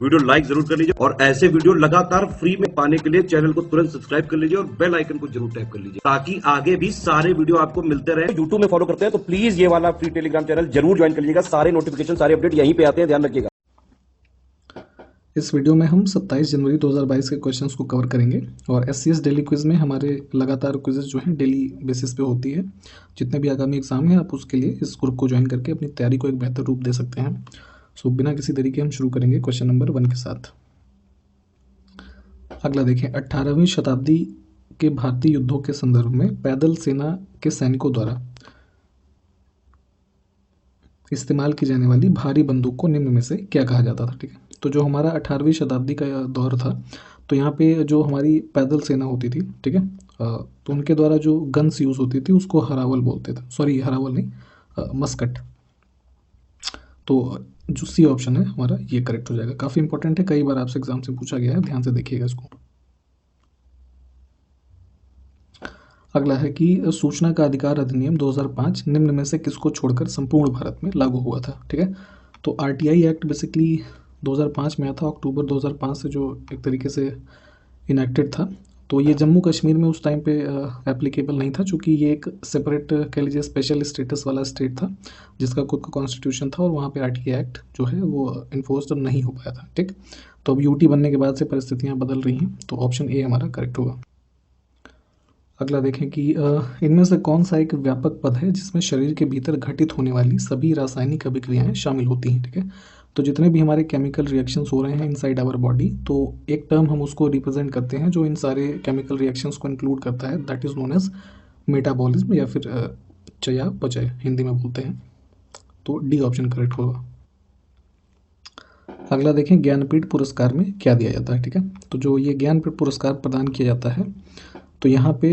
Video like जरूर कर लीजिए और ऐसे वीडियो लगातार फ्री में पाने के लिए चैनल को तुरंत सब्सक्राइब कर लीजिए और बेल आइकन को जरूर टैप कर लीजिए ताकि आगे भी सारे वीडियो आपको मिलते रहे। यूट्यूब में फॉलो करते हैं तो प्लीज ये वाला फ्री टेलीग्राम चैनल जरूर ज्वाइन कर लीजिएगा। सारे नोटिफिकेशन सारे अपडेट यहीं पे आते हैं, ध्यान रखिएगा। इस वीडियो में हम 27 जनवरी 2022 के क्वेश्चंस को कवर करेंगे और SCS डेली क्विज में हमारे लगातार क्विजेस जो हैं डेली बेसिस पे होती है। जितने भी आगामी एग्जाम हैं आप उसके लिए इस ग्रुप को ज्वाइन करके अपनी तैयारी को एक बेहतर रूप दे सकते हैं। सो बिना किसी देरी के हम शुरू करेंगे क्वेश्चन नंबर 1 के साथ। अगला देखें, 18वीं शताब्दी के भारतीय युद्धों के संदर्भ में पैदल सेना के सैनिकों द्वारा इस्तेमाल की जाने वाली भारी बंदूक को निम्न में से क्या कहा जाता था। ठीक है, तो जो हमारा 18वीं शताब्दी का दौर था तो यहाँ पे जो हमारी पैदल सेना होती थी, ठीक है, तो उनके द्वारा जो गन्स यूज़ होती थी उसको हरावल बोलते थे। सॉरी, हरावल नहीं, मस्कट। तो जो सी ऑप्शन है हमारा ये करेक्ट हो जाएगा। काफ़ी इंपॉर्टेंट है, कई बार आपसे एग्जाम से पूछा गया है, ध्यान से देखिएगा इसको। अगला है कि सूचना का अधिकार अधिनियम 2005 निम्न में से किसको छोड़कर संपूर्ण भारत में लागू हुआ था। ठीक है, तो RTI एक्ट बेसिकली 2005 में आया था, अक्टूबर 2005 से जो एक तरीके से इनेक्टेड था। तो ये जम्मू कश्मीर में उस टाइम पे एप्लीकेबल नहीं था, चूँकि ये एक सेपरेट कह लीजिए स्पेशल स्टेटस वाला स्टेट था जिसका खुद का कॉन्स्टिट्यूशन था और वहाँ पे RTI एक्ट जो है वो इन्फोर्स नहीं हो पाया था। ठीक, तो अब UT बनने के बाद से परिस्थितियाँ बदल रही हैं, तो ऑप्शन ए हमारा करेक्ट होगा। अगला देखें कि इनमें से कौन सा एक व्यापक पद है जिसमें शरीर के भीतर घटित होने वाली सभी रासायनिक अभिक्रियाएं शामिल होती हैं। ठीक है, तो जितने भी हमारे केमिकल रिएक्शंस हो रहे हैं इनसाइड आवर बॉडी, तो एक टर्म हम उसको रिप्रेजेंट करते हैं जो इन सारे केमिकल रिएक्शंस को इंक्लूड करता है, that is known as metabolism या फिर चयापचय हिंदी में बोलते हैं। तो डी ऑप्शन करेक्ट होगा। अगला देखें, ज्ञानपीठ पुरस्कार में क्या दिया जाता है। ठीक है, तो जो ये ज्ञानपीठ पुरस्कार प्रदान किया जाता है तो यहाँ पे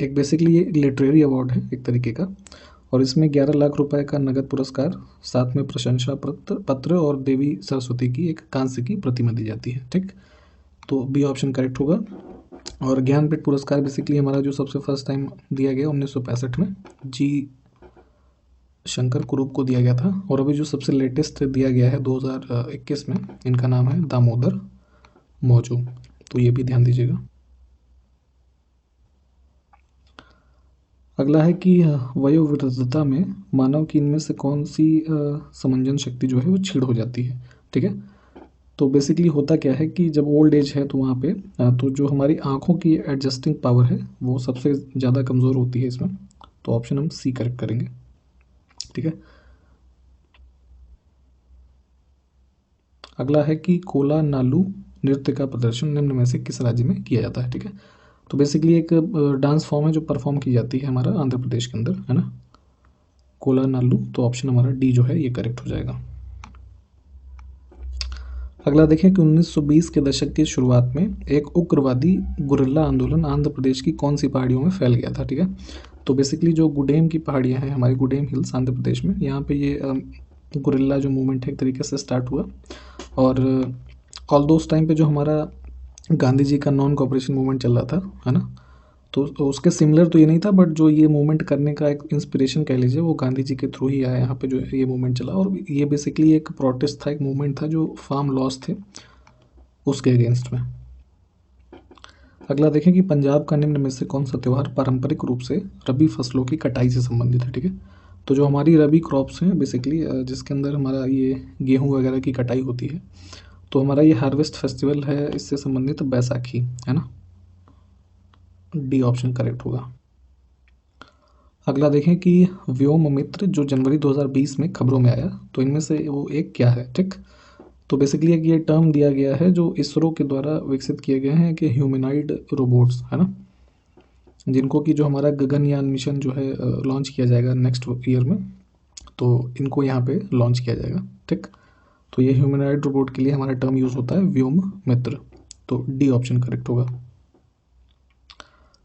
एक बेसिकली ये लिटरेरी अवार्ड है एक तरीके का, और इसमें 11 लाख रुपए का नगद पुरस्कार, साथ में प्रशंसा पत्र और देवी सरस्वती की एक कांस्य की प्रतिमा दी जाती है। ठीक, तो बी ऑप्शन करेक्ट होगा। और ज्ञानपीठ पुरस्कार बेसिकली हमारा जो सबसे फर्स्ट टाइम दिया गया 1965 में जी शंकर कुरूप को दिया गया था, और अभी जो सबसे लेटेस्ट दिया गया है 2021 में, इनका नाम है दामोदर मौजो, तो ये भी ध्यान दीजिएगा। अगला है कि वयोवृद्धता में मानव की इनमें से कौन सी समंजन शक्ति जो है वो क्षीण हो जाती है। ठीक है, तो बेसिकली होता क्या है कि जब ओल्ड एज है तो वहाँ पे तो जो हमारी आँखों की एडजस्टिंग पावर है वो सबसे ज़्यादा कमज़ोर होती है इसमें, तो ऑप्शन हम सी करेक्ट करेंगे। ठीक है, अगला है कि कोला नालू नृत्य का प्रदर्शन निम्न में से किस राज्य में किया जाता है। ठीक है, तो बेसिकली एक डांस फॉर्म है जो परफॉर्म की जाती है हमारा आंध्र प्रदेश के अंदर, है ना, कोला नालू, तो ऑप्शन हमारा डी जो है ये करेक्ट हो जाएगा। अगला देखें कि 1920 के दशक की शुरुआत में एक उग्रवादी गुरिल्ला आंदोलन आंध्र प्रदेश की कौन सी पहाड़ियों में फैल गया था। ठीक है, तो बेसिकली जो गुडेम की पहाड़ियाँ हैं हमारी, गुडेम हिल्स आंध्र प्रदेश में, यहाँ पे ये गुरिल्ला जो मूवमेंट है एक तरीके से स्टार्ट हुआ। और ऑल दो उस टाइम पे जो हमारा गांधी जी का नॉन कोऑपरेशन मूवमेंट चल रहा था, है ना, तो उसके सिमिलर तो ये नहीं था, बट जो ये मूवमेंट करने का एक इंस्पिरेशन कह लीजिए वो गांधी जी के थ्रू ही आया यहाँ पे जो ये मूवमेंट चला। और ये बेसिकली एक प्रोटेस्ट था, एक मूवमेंट था जो फार्म लॉस थे उसके अगेंस्ट में। अगला देखें कि पंजाब का निम्न में से कौन सा त्यौहार पारंपरिक रूप से रबी फसलों की कटाई से संबंधित है। ठीक है, तो जो हमारी रबी क्रॉप्स हैं बेसिकली जिसके अंदर हमारा ये गेहूँ वगैरह की कटाई होती है, तो हमारा ये हार्वेस्ट फेस्टिवल है, इससे संबंधित बैसाखी, है ना, डी ऑप्शन करेक्ट होगा। अगला देखें कि व्योम मित्र जो जनवरी 2020 में खबरों में आया, तो इनमें से वो एक क्या है। ठीक, तो बेसिकली एक ये टर्म दिया गया है जो इसरो के द्वारा विकसित किए गए हैं कि ह्यूमनॉइड रोबोट्स, है ना, जिनको कि जो हमारा गगनयान मिशन जो है लॉन्च किया जाएगा नेक्स्ट ईयर में, तो इनको यहाँ पे लॉन्च किया जाएगा। ठीक, तो ये ह्यूमनॉइड रोबोट के लिए हमारा टर्म यूज़ होता है व्योम मित्र, तो डी ऑप्शन करेक्ट होगा।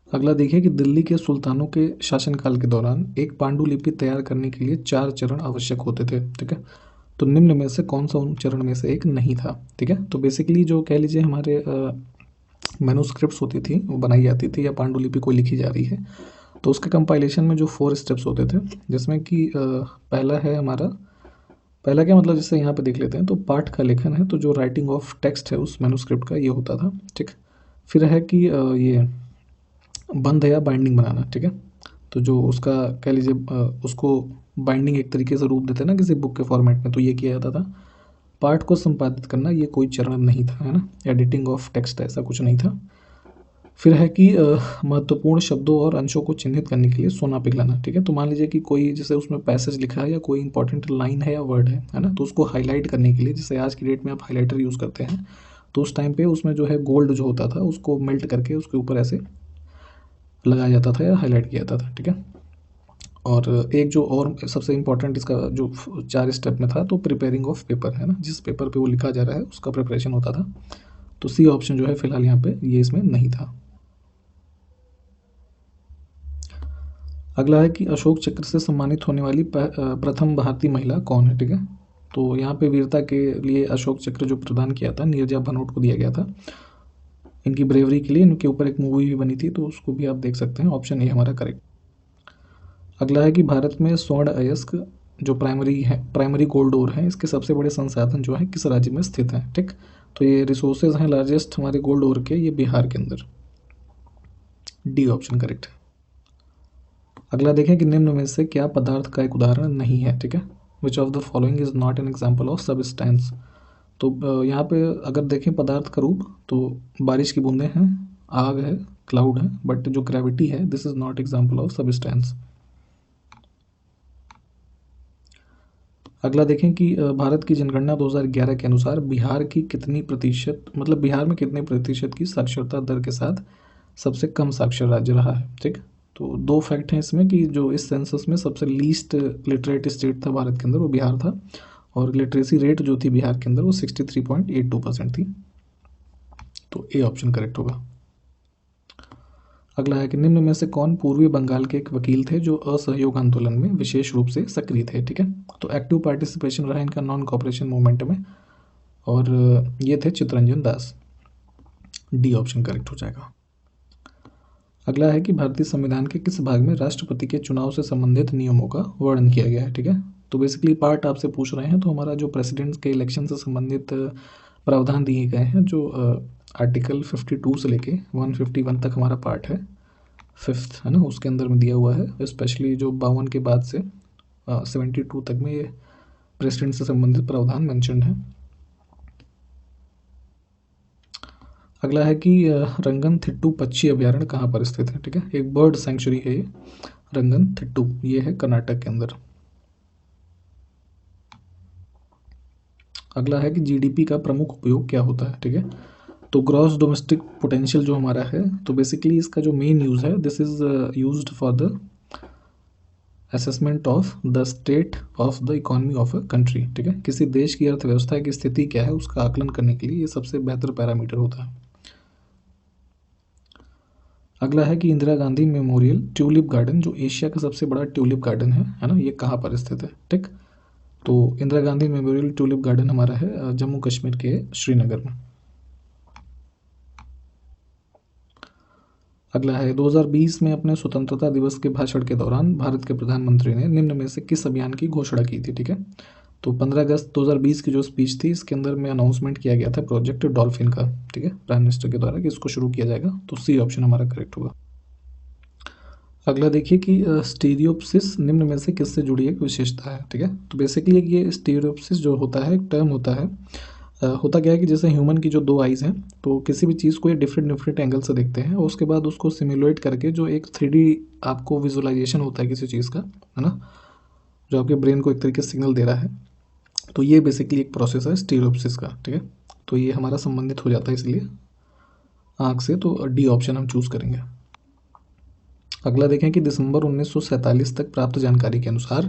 अगला देखिए कि दिल्ली के सुल्तानों के शासनकाल के दौरान एक पांडुलिपि तैयार करने के लिए 4 चरण आवश्यक होते थे। ठीक है, तो निम्न में से कौन सा उन चरण में से एक नहीं था। ठीक है, तो बेसिकली जो कह लीजिए हमारे मैन्युस्क्रिप्ट्स होती थी वो बनाई जाती थी या पांडुलिपि कोई लिखी जा रही है, तो उसके कंपाइलेशन में जो 4 स्टेप्स होते थे, जिसमें कि पहला है हमारा पहला क्या मतलब, जैसे यहाँ पे देख लेते हैं, तो पाठ का लेखन है, तो जो राइटिंग ऑफ टेक्स्ट है उस मैन्युस्क्रिप्ट का, ये होता था। ठीक। फिर है कि ये बंध या बाइंडिंग बनाना। ठीक है, तो जो उसका कह लीजिए उसको बाइंडिंग एक तरीके से रूप देते हैं ना किसी बुक के फॉर्मेट में, तो ये किया जाता था। पाठ को संपादित करना, ये कोई चरण नहीं था, है ना, एडिटिंग ऑफ टेक्स्ट ऐसा कुछ नहीं था। फिर है कि महत्वपूर्ण शब्दों और अंशों को चिन्हित करने के लिए सोना पिघलाना। ठीक है, तो मान लीजिए कि कोई जैसे उसमें पैसेज लिखा है या कोई इंपॉर्टेंट लाइन है या वर्ड है ना, तो उसको हाईलाइट करने के लिए, जैसे आज की डेट में आप हाईलाइटर यूज़ करते हैं, तो उस टाइम पे उसमें जो है गोल्ड जो होता था उसको मेल्ट करके उसके ऊपर ऐसे लगाया जाता था या हाईलाइट किया जाता था। ठीक है, और एक जो और सबसे इम्पोर्टेंट इसका जो 4 स्टेप में था, तो प्रिपेयरिंग ऑफ पेपर, है ना, जिस पेपर पे वो लिखा जा रहा है उसका प्रिपरेशन होता था। तो सी ऑप्शन जो है फिलहाल यहाँ पे ये इसमें नहीं था। अगला है कि अशोक चक्र से सम्मानित होने वाली प्रथम भारतीय महिला कौन है। ठीक है, तो यहाँ पे वीरता के लिए अशोक चक्र जो प्रदान किया था नीरजा भनोट को दिया गया था, इनकी ब्रेवरी के लिए। इनके ऊपर एक मूवी भी बनी थी, तो उसको भी आप देख सकते हैं। ऑप्शन ए हमारा करेक्ट। अगला है कि भारत में स्वर्ण अयस्क जो प्राइमरी गोल्ड ओर है, इसके सबसे बड़े संसाधन जो है किस राज्य में स्थित हैं। ठीक, तो ये रिसोर्सेज हैं लार्जेस्ट हमारे गोल्ड ओर के, ये बिहार के अंदर। डी ऑप्शन करेक्ट है। अगला देखें कि निम्न में से क्या पदार्थ का एक उदाहरण नहीं है। ठीक है, which of the following is not an example of substance. तो यहाँ पे अगर देखें पदार्थ का रूप, तो बारिश की बूंदें हैं, आग है, क्लाउड है, बट जो ग्रेविटी है this is not example of substance. अगला देखें कि भारत की जनगणना 2011 के अनुसार बिहार की कितनी प्रतिशत, मतलब बिहार में कितने प्रतिशत की साक्षरता दर के साथ सबसे कम साक्षर राज्य रहा है। ठीक, तो 2 फैक्ट हैं इसमें कि जो इस सेंसस में सबसे लीस्ट लिटरेट स्टेट था भारत के अंदर, वो बिहार था, और लिटरेसी रेट जो थी बिहार के अंदर वो 63.82% थी। तो ए ऑप्शन करेक्ट होगा। अगला है कि निम्न में से कौन पूर्वी बंगाल के एक वकील थे जो असहयोग आंदोलन में विशेष रूप से सक्रिय थे। ठीक है, तो एक्टिव पार्टिसिपेशन रहा इनका नॉन कॉपरेशन मूवमेंट में, और ये थे Chittaranjan Das. D option correct हो जाएगा। अगला है कि भारतीय संविधान के किस भाग में राष्ट्रपति के चुनाव से संबंधित नियमों का वर्णन किया गया है। ठीक है, तो बेसिकली पार्ट आपसे पूछ रहे हैं, तो हमारा जो प्रेसिडेंट के इलेक्शन से संबंधित प्रावधान दिए गए हैं, जो आर्टिकल 52 से लेके 151 तक हमारा पार्ट है, 5th है ना, उसके अंदर में दिया हुआ है। स्पेशली जो 52 के बाद से 72 तक में ये प्रेसिडेंट से संबंधित प्रावधान मेंशन्ड है। अगला है कि रंगन थिट्टू पक्षी अभयारण्य कहाँ पर स्थित है। ठीक है, एक बर्ड सेंचुरी है ये रंगन थिट्टू, ये है कर्नाटक के अंदर। अगला है कि जीडीपी का प्रमुख उपयोग क्या होता है। ठीक है, तो ग्रॉस डोमेस्टिक पोटेंशियल जो हमारा है, तो बेसिकली इसका जो मेन यूज़ है, this is used for the assessment of the state of the economy of a country. ठीक है, किसी देश की अर्थव्यवस्था की स्थिति क्या है उसका आकलन करने के लिए ये सबसे बेहतर पैरामीटर होता है। अगला है कि Indira Gandhi memorial tulip garden जो एशिया का सबसे बड़ा ट्यूलिप गार्डन है ना, ये कहाँ पर स्थित है। ठीक, तो Indira Gandhi memorial tulip garden हमारा है जम्मू कश्मीर के श्रीनगर में। अगला है 2020 में अपने स्वतंत्रता दिवस के भाषण के दौरान भारत के प्रधानमंत्री ने निम्न में से किस अभियान की घोषणा की थी। ठीक है, तो 15 अगस्त 2020 की जो स्पीच थी इसके अंदर में अनाउंसमेंट किया गया था प्रोजेक्ट डॉल्फिन का। ठीक है, प्राइम मिनिस्टर के द्वारा कि इसको शुरू किया जाएगा, तो सी ऑप्शन हमारा करेक्ट होगा। अगला देखिए कि स्टीरियोप्सिस निम्न में से किससे जुड़ी एक विशेषता है। ठीक है, तो बेसिकली ये स्टीरियोप्सिस जो होता है एक टर्म होता है। होता क्या है कि जैसे ह्यूमन की जो 2 आइज़ हैं, तो किसी भी चीज़ को ये डिफरेंट डिफरेंट एंगल से देखते हैं, और उसके बाद उसको सिमुलेट करके जो एक 3D आपको विजुअलाइजेशन होता है किसी चीज़ का, है ना, जो आपके ब्रेन को एक तरीके से सिग्नल दे रहा है, तो ये बेसिकली एक प्रोसेस है स्टीरियोप्सिस का। ठीक है, तो ये हमारा संबंधित हो जाता है इसलिए आँख से, तो डी ऑप्शन हम चूज़ करेंगे। अगला देखें कि दिसंबर 1947 तक प्राप्त जानकारी के अनुसार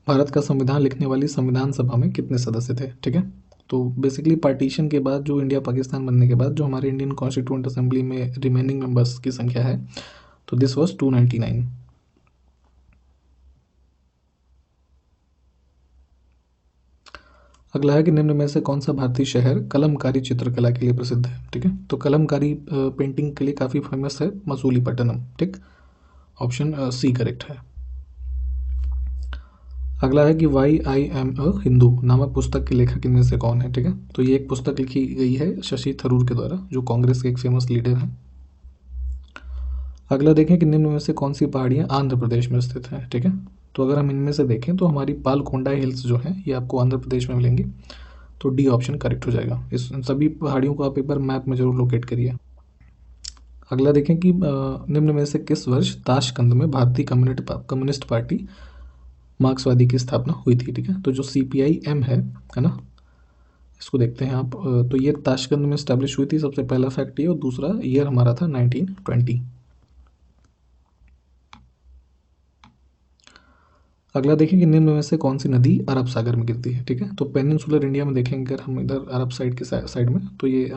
भारत का संविधान लिखने वाली संविधान सभा में कितने सदस्य थे। ठीक है, तो बेसिकली पार्टीशन के बाद जो इंडिया पाकिस्तान बनने के बाद जो हमारे इंडियन कॉन्स्टिट्यूंट असेंबली में रिमेनिंग मेंबर्स की संख्या है, तो दिस वाज 299। अगला है कि निम्न में से कौन सा भारतीय शहर कलमकारी चित्रकला के लिए प्रसिद्ध है। ठीक है, तो कलमकारी पेंटिंग के लिए काफ़ी फेमस है मसूलीपट्टनम। ठीक, ऑप्शन सी करेक्ट है। अगला है कि why I am a Hindu नामक पुस्तक के लेखक इनमें से कौन है, ठीक है। तो ये एक पुस्तक लिखी गई है शशि थरूर के द्वारा, जो कांग्रेस के एक फेमस लीडर हैं। अगला देखें कि निम्न में से कौन सी पहाड़ियाँ आंध्र प्रदेश में स्थित हैं, ठीक है। तो अगर हम इनमें से देखें तो हमारी पालकोंडा हिल्स जो हैं ये आपको आंध्र प्रदेश में मिलेंगी। तो डी ऑप्शन करेक्ट हो जाएगा। इन सभी पहाड़ियों को आप एक बार मैप में जरूर लोकेट करिए। अगला देखें कि निम्न में से किस वर्ष ताशकंद में भारतीय कम्युनिस्ट पार्टी मार्क्सवादी की स्थापना हुई थी, ठीक है। तो जो CPIM है ना, इसको देखते हैं आप। तो ये ताशकंद में स्टैब्लिश हुई थी, सबसे पहला फैक्ट ये, और दूसरा ईयर हमारा था 1920। अगला देखें कि निम्न में से कौन सी नदी अरब सागर में गिरती है, ठीक है। तो पेनिनसुलर इंडिया में देखेंगे अगर हम इधर अरब साइड के साइड में, तो ये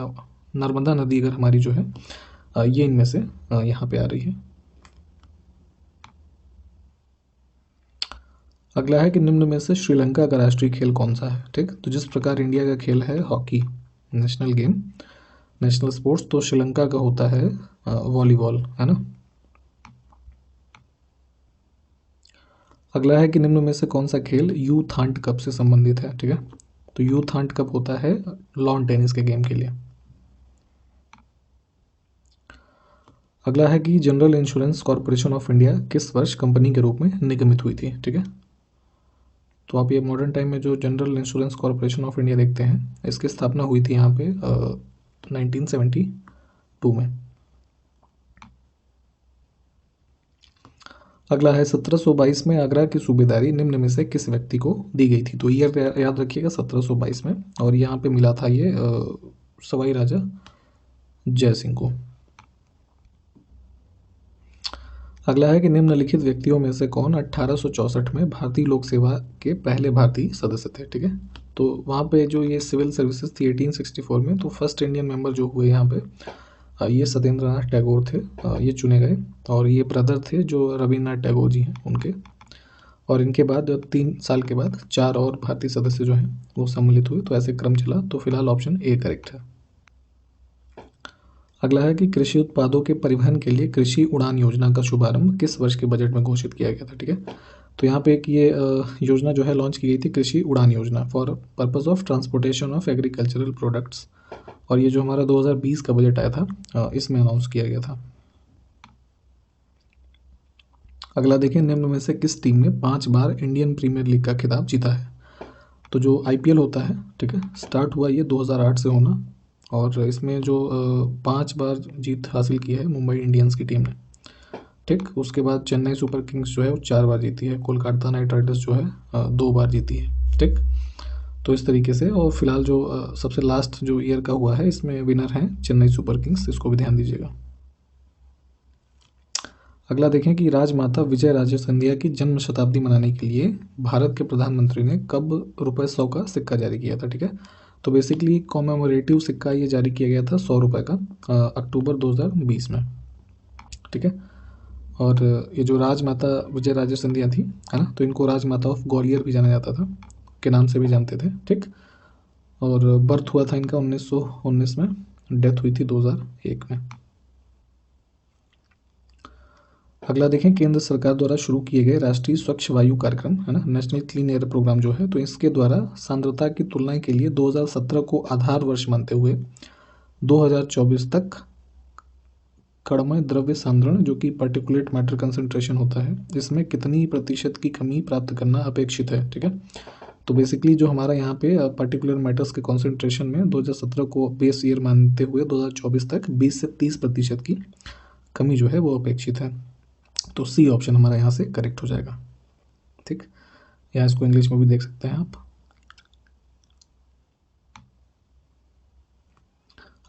नर्मदा नदी अगर हमारी जो है ये इनमें से यहाँ पे आ रही है। अगला है कि निम्न में से श्रीलंका का राष्ट्रीय खेल कौन सा है, ठीक। तो जिस प्रकार इंडिया का खेल है hockey, national game, national sports, तो श्रीलंका का होता है वॉलीबॉल, है ना। अगला है कि निम्न में से कौन सा खेल यूथांट कप से संबंधित है, ठीक है। तो यूथांट कप होता है लॉन टेनिस के गेम के लिए। अगला है कि general insurance corporation of India किस वर्ष कंपनी के रूप में निगमित हुई थी, ठीक है। तो आप ये मॉडर्न टाइम में जो general insurance corporation of India देखते हैं, इसकी स्थापना हुई थी यहाँ पे 1972 में। अगला है 1722 में आगरा की सूबेदारी निम्न में से किस व्यक्ति को दी गई थी। तो ईयर याद रखिएगा 1722 में, और यहाँ पे मिला था ये सवाई राजा जय सिंह को। अगला है कि निम्नलिखित व्यक्तियों में से कौन 1864 में भारतीय लोक सेवा के पहले भारतीय सदस्य थे, ठीक है। तो वहाँ पे जो ये सिविल सर्विसेज थी 1864 में, तो फर्स्ट इंडियन मेंबर जो हुए यहाँ पे ये सत्येंद्र नाथ टैगोर थे, ये चुने गए, और ये ब्रदर थे जो रविन्द्रनाथ टैगोर जी हैं उनके। और इनके बाद 3 साल के बाद 4 और भारतीय सदस्य जो हैं वो सम्मिलित हुए, तो ऐसे क्रम चला। तो फिलहाल ऑप्शन ए करेक्ट है। अगला है कि कृषि उत्पादों के परिवहन के लिए कृषि उड़ान योजना का शुभारंभ किस वर्ष के बजट में घोषित किया गया था, ठीक है। तो यहाँ पे एक ये योजना जो है लॉन्च की गई थी, कृषि उड़ान योजना, for purpose of transportation of agricultural products, और ये जो हमारा 2020 का बजट आया था इसमें अनाउंस किया गया था। अगला देखें, निम्न में से किस टीम ने 5 बार इंडियन प्रीमियर लीग का खिताब जीता है। तो जो IPL होता है, ठीक है, स्टार्ट हुआ ये 2008 से होना, और इसमें जो 5 बार जीत हासिल की है मुंबई इंडियंस की टीम ने, ठीक। उसके बाद चेन्नई सुपर किंग्स जो है वो 4 बार जीती है, कोलकाता नाइट राइडर्स जो है 2 बार जीती है, ठीक। तो इस तरीके से, और फिलहाल जो सबसे लास्ट जो ईयर का हुआ है इसमें विनर है चेन्नई सुपर किंग्स, इसको भी ध्यान दीजिएगा। अगला देखें कि राजमाता विजय राजे सिंधिया की जन्म शताब्दी मनाने के लिए भारत के प्रधानमंत्री ने कब ₹100 का सिक्का जारी किया था, ठीक है। तो बेसिकली कॉमेमोरेटिव सिक्का ये जारी किया गया था 100 रुपये का अक्टूबर 2020 में, ठीक है। और ये जो राजमाता विजय राजे सिंधिया थी, है ना, तो इनको राजमाता ऑफ ग्वालियर भी जाना जाता था, के नाम से भी जानते थे, ठीक। और बर्थ हुआ था इनका 1919 में, डेथ हुई थी 2001 में। अगला देखें, केंद्र सरकार द्वारा शुरू किए गए राष्ट्रीय स्वच्छ वायु कार्यक्रम, है ना, नेशनल क्लीन एयर प्रोग्राम जो है, तो इसके द्वारा सांद्रता की तुलना के लिए 2017 को आधार वर्ष मानते हुए 2024 तक कणमय द्रव्य सांद्रण, जो कि पार्टिकुलेट मैटर कंसंट्रेशन होता है, इसमें कितनी प्रतिशत की कमी प्राप्त करना अपेक्षित है, ठीक है। तो बेसिकली जो हमारा यहाँ पे पार्टिकुलर मैटर्स के कॉन्सेंट्रेशन में 2017 को बेस ईयर मानते हुए 2024 तक 20 से 30% की कमी जो है वो अपेक्षित है। तो सी ऑप्शन हमारा यहाँ से करेक्ट हो जाएगा, ठीक। या इसको इंग्लिश में भी देख सकते हैं आप।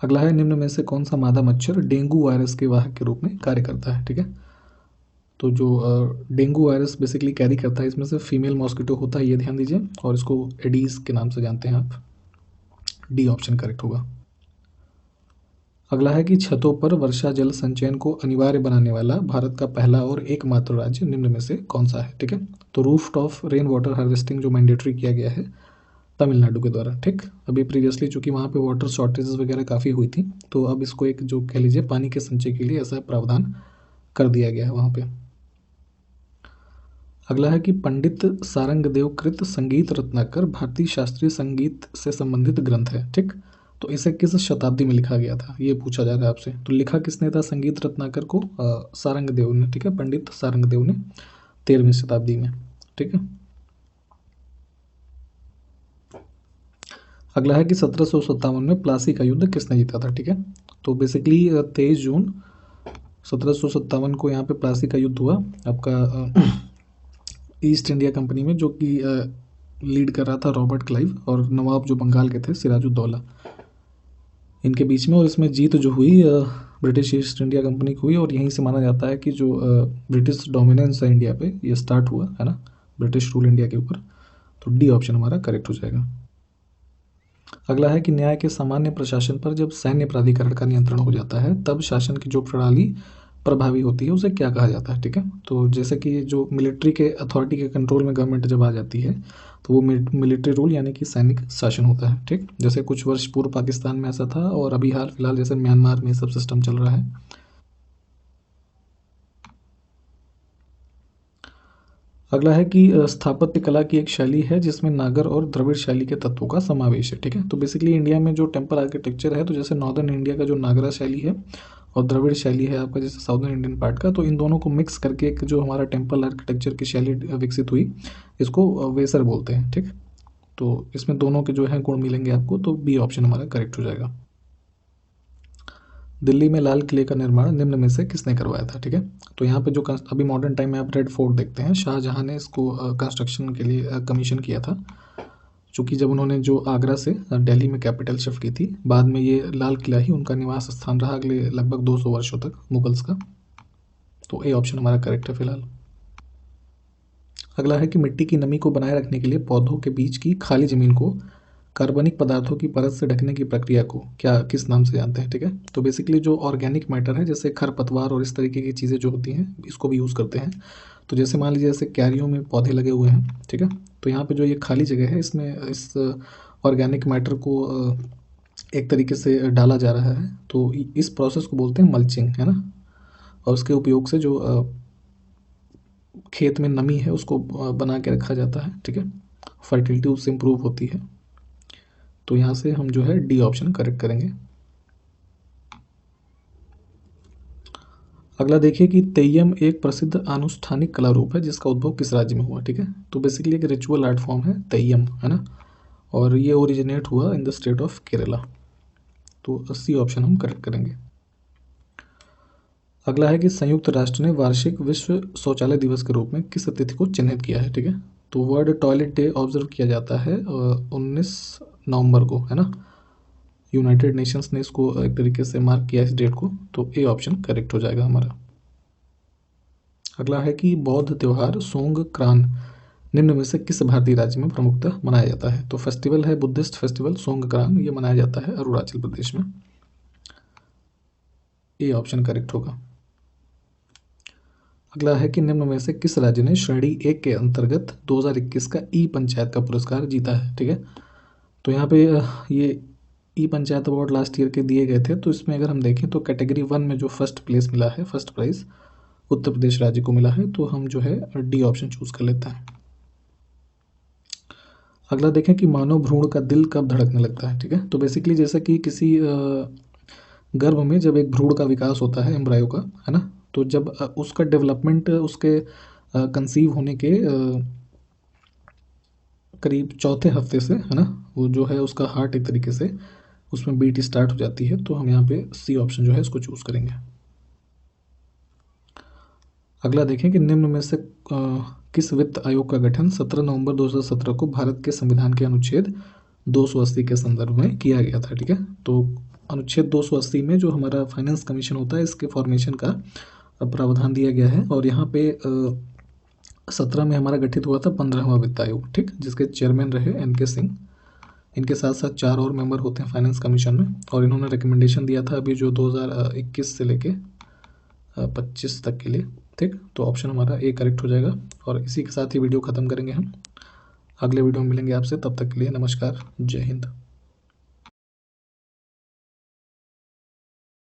अगला है, निम्न में से कौन सा मादा मच्छर डेंगू वायरस के वाहक के रूप में कार्य करता है, ठीक है। तो जो डेंगू वायरस बेसिकली कैरी करता है, इसमें से फीमेल मॉस्किटो होता है, ये ध्यान दीजिए, और इसको एडीज के नाम से जानते हैं आप। डी ऑप्शन करेक्ट होगा। अगला है कि छतों पर वर्षा जल संचयन को अनिवार्य बनाने वाला भारत का पहला और एकमात्र राज्य निम्न में से कौन सा है, ठीक है। तो roof top rain water harvesting जो मैंडेटरी किया गया है तमिलनाडु के द्वारा, ठीक। अभी प्रीवियसली चूंकि वहाँ पे वाटर शॉर्टेजेस वगैरह काफ़ी हुई थी, तो अब इसको एक जो कह लीजिए पानी के संचय के लिए ऐसा प्रावधान कर दिया गया है वहाँ पे। अगला है कि पंडित सारंगदेव कृत संगीत रत्नाकर भारतीय शास्त्रीय संगीत से संबंधित ग्रंथ है, ठीक। तो इसे किस शताब्दी में लिखा गया था, ये पूछा जा रहा है आपसे। तो लिखा किसने था संगीत रत्नाकर को? सारंगदेव ने, ठीक है, पंडित सारंगदेव ने 13वीं शताब्दी में, ठीक है। अगला है कि 1757 में प्लासी का युद्ध किसने जीता था, ठीक है। तो बेसिकली 23 जून 1757 को यहाँ पे प्लासी का युद्ध हुआ आपका ईस्ट इंडिया कंपनी में, जो कि लीड कर रहा था रॉबर्ट क्लाइव और नवाब जो बंगाल के थे सिराजुद्दौला, इनके बीच में। और इसमें जीत जो हुई ब्रिटिश ईस्ट इंडिया कंपनी की हुई, और यहीं से माना जाता है कि जो ब्रिटिश डोमिनेंस है इंडिया पे ये स्टार्ट हुआ है ना, ब्रिटिश रूल इंडिया के ऊपर। तो डी ऑप्शन हमारा करेक्ट हो जाएगा। अगला है कि न्याय के सामान्य प्रशासन पर जब सैन्य प्राधिकरण का नियंत्रण हो जाता है तब शासन की जो प्रणाली प्रभावी होती है उसे क्या कहा जाता है, ठीक है। तो जैसे कि जो मिलिट्री के अथॉरिटी के कंट्रोल में गवर्नमेंट जब आ जाती है तो वो मिलिट्री रूल यानी कि सैनिक शासन होता है, ठीक। जैसे कुछ वर्ष पूर्व पाकिस्तान में ऐसा था, और अभी हाल फिलहाल जैसे म्यांमार में सब सिस्टम चल रहा है। अगला है कि स्थापत्य कला की एक शैली है जिसमें नागर और द्रविड़ शैली के तत्वों का समावेश है, ठीक है। तो बेसिकली इंडिया में जो टेम्पल आर्किटेक्चर है, तो जैसे नॉर्दर्न इंडिया का जो नागरा शैली है और द्रविड़ शैली है आपका जैसे साउदर्न इंडियन पार्ट का, तो इन दोनों को मिक्स करके एक जो हमारा टेम्पल आर्किटेक्चर की शैली विकसित हुई, इसको वेसर बोलते हैं, ठीक। तो इसमें दोनों के जो है गुण मिलेंगे आपको, तो बी ऑप्शन हमारा करेक्ट हो जाएगा। दिल्ली में लाल किले का निर्माण निम्न में से किसने करवाया था, ठीक है। तो यहाँ पे जो अभी मॉडर्न टाइम में आप रेड फोर्ट देखते हैं, शाहजहां ने इसको कंस्ट्रक्शन के लिए कमीशन किया था, चूँकि जब उन्होंने जो आगरा से दिल्ली में कैपिटल शिफ्ट की थी, बाद में ये लाल किला ही उनका निवास स्थान रहा अगले लगभग 200 वर्षों तक मुगल्स का। तो ए ऑप्शन हमारा करेक्ट है फिलहाल। अगला है कि मिट्टी की नमी को बनाए रखने के लिए पौधों के बीच की खाली जमीन को कार्बनिक पदार्थों की परत से ढकने की प्रक्रिया को क्या किस नाम से जानते हैं, ठीक है। तो बेसिकली जो ऑर्गेनिक मैटर है जैसे खरपतवार और इस तरीके की चीज़ें जो होती हैं इसको भी यूज़ करते हैं। तो जैसे मान लीजिए जैसे क्यारियों में पौधे लगे हुए हैं, ठीक है, तो यहाँ पे जो ये खाली जगह है इसमें इस ऑर्गेनिक मैटर को एक तरीके से डाला जा रहा है, तो इस प्रोसेस को बोलते हैं मल्चिंग, है ना। और उसके उपयोग से जो खेत में नमी है उसको बना के रखा जाता है, ठीक है, फर्टिलिटी उससे इम्प्रूव होती है। तो यहाँ से हम जो है डी ऑप्शन करेक्ट करेंगे। अगला देखिए कि तेय्यम एक प्रसिद्ध आनुष्ठानिक कला रूप है जिसका उद्भव किस राज्य में हुआ, ठीक है। तो बेसिकली एक रिचुअल आर्ट फॉर्म है तेय्यम, है ना, और ये ओरिजिनेट हुआ in the state of Kerala. तो सी ऑप्शन हम करेक्ट करेंगे। अगला है कि संयुक्त राष्ट्र ने वार्षिक विश्व शौचालय दिवस के रूप में किस तिथि को चिन्हित किया है, ठीक है। तो वर्ल्ड टॉयलेट डे ऑब्जर्व किया जाता है 19 नवंबर को, है ना। यूनाइटेड नेशंस ने इसको एक तरीके से मार्क किया इस डेट को, तो ए ऑप्शन करेक्ट हो जाएगा हमारा। अगला है कि बौद्ध त्योहार सोंगक्रान निम्न में से किस भारतीय राज्य में प्रमुखतः मनाया जाता है। तो फेस्टिवल है बुद्धिस्ट फेस्टिवल सोंगक्रान, ये मनाया जाता है अरुणाचल प्रदेश में। ए ऑप्शन करेक्ट होगा। अगला है कि निम्न में से किस राज्य ने श्रेणी 1 के अंतर्गत 2021 का ई पंचायत का पुरस्कार जीता है, ठीक है। तो यहाँ पे ये ई पंचायत अवार्ड लास्ट ईयर के दिए गए थे, तो इसमें अगर हम देखें तो कैटेगरी 1 में जो फर्स्ट प्लेस मिला है, फर्स्ट प्राइज़ उत्तर प्रदेश राज्य को मिला है, तो हम जो है डी ऑप्शन चूज़ कर लेते हैं। अगला देखें कि मानव भ्रूण का दिल कब धड़कने लगता है, ठीक है। तो बेसिकली जैसा कि किसी गर्भ में जब एक भ्रूण का विकास होता है एम्ब्रायो का, है ना, तो जब उसका डेवलपमेंट उसके कंसीव होने के करीब चौथे हफ्ते से, है ना, वो जो है उसका हार्ट एक तरीके से उसमें बीट स्टार्ट हो जाती है। तो हम यहाँ पे सी ऑप्शन जो है इसको चूज़ करेंगे। अगला देखें कि निम्न में से किस वित्त आयोग का गठन 17 नवंबर 2017 को भारत के संविधान के अनुच्छेद 280 के संदर्भ में किया गया था, ठीक है। तो अनुच्छेद 280 में जो हमारा फाइनेंस कमीशन होता है इसके फॉर्मेशन का प्रावधान दिया गया है, और यहाँ पे 17 में हमारा गठित हुआ था 15वां वित्त आयोग, ठीक, जिसके चेयरमैन रहे NK सिंह। इनके साथ साथ 4 और मेंबर होते हैं फाइनेंस कमीशन में, और इन्होंने रिकमेंडेशन दिया था अभी जो 2021 से लेके 25 तक के लिए, ठीक। तो ऑप्शन हमारा ए करेक्ट हो जाएगा। और इसी के साथ ही वीडियो ख़त्म करेंगे हम। अगले वीडियो में मिलेंगे आपसे, तब तक के लिए नमस्कार, जय हिंद।